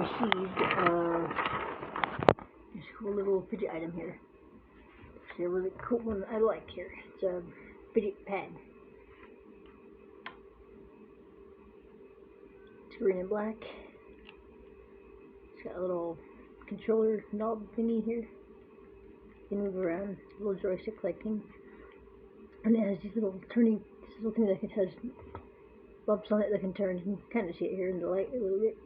received this cool little fidget item here. It's a really cool one I like here. It's a FIDGET Pad. It's green and black. It's got a little controller knob thingy here. You can move around, a little joystick-like thing. And it has these little turning, this little thing that has bumps on it that can turn. You can kind of see it here in the light a little bit.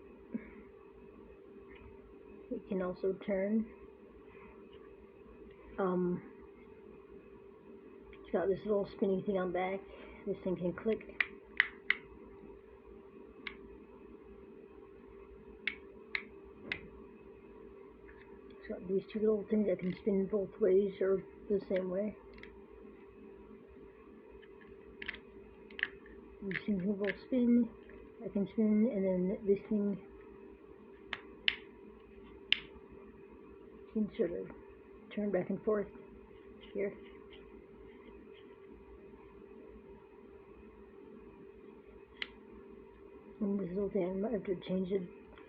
It can also turn. It's got this little spinning thing on the back. This thing can click. It's got these two little things that can spin both ways or the same way. These things can both spin. I can spin, and then this thing can sort of turn back and forth here. And this little thing, I might have to change the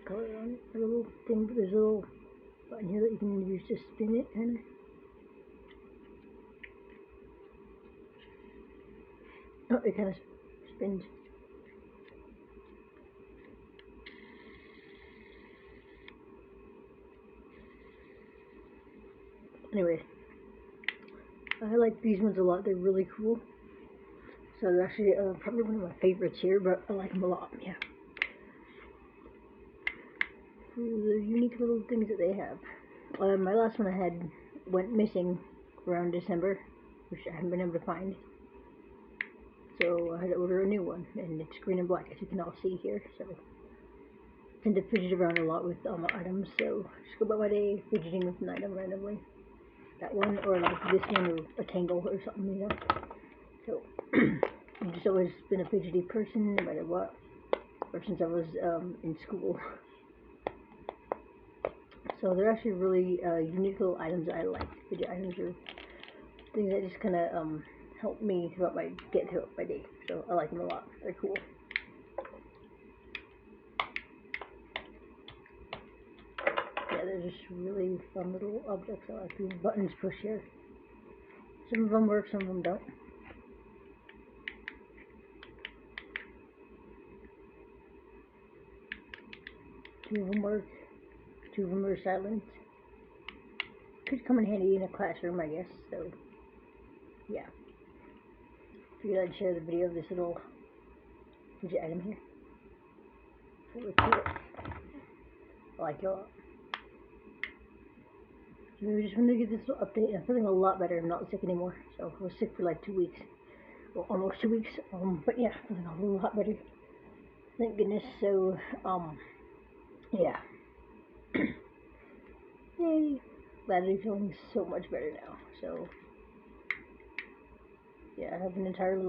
color on it. A little thing, but there's a little button here that you can use to spin it, kind of. Oh, it kind of spins. Anyway, I like these ones a lot. They're really cool. So they're actually probably one of my favorites here, but I like them a lot. Yeah. The unique little things that they have. My last one I had went missing around December, which I haven't been able to find. So I had to order a new one, and it's green and black, as you can all see here. So I tend to fidget around a lot with all my items, so just go about my day fidgeting with an item randomly. That one, or like this one, or a tangle or something, you know. So I've just always been a fidgety person, no matter what, ever since I was in school. So they're actually really unique little items that I like. Fidget items are things that just kind of help me get throughout my day. So I like them a lot. They're cool. Yeah, they're just really fun little objects. I like these buttons push here. Some of them work, some of them don't. Two of them work. Two of them are silent. Could come in handy in a classroom, I guess. So, yeah. Figured I'd share the video of this little fidget item here. Really cool. I like it a lot. So I just wanted to give this little update. I'm feeling a lot better. I'm not sick anymore. So I was sick for like 2 weeks. Well, almost 2 weeks. But yeah, feeling a lot better. Thank goodness. So, yeah. Yay. Glad to be feeling so much better now. So, yeah, I have an entire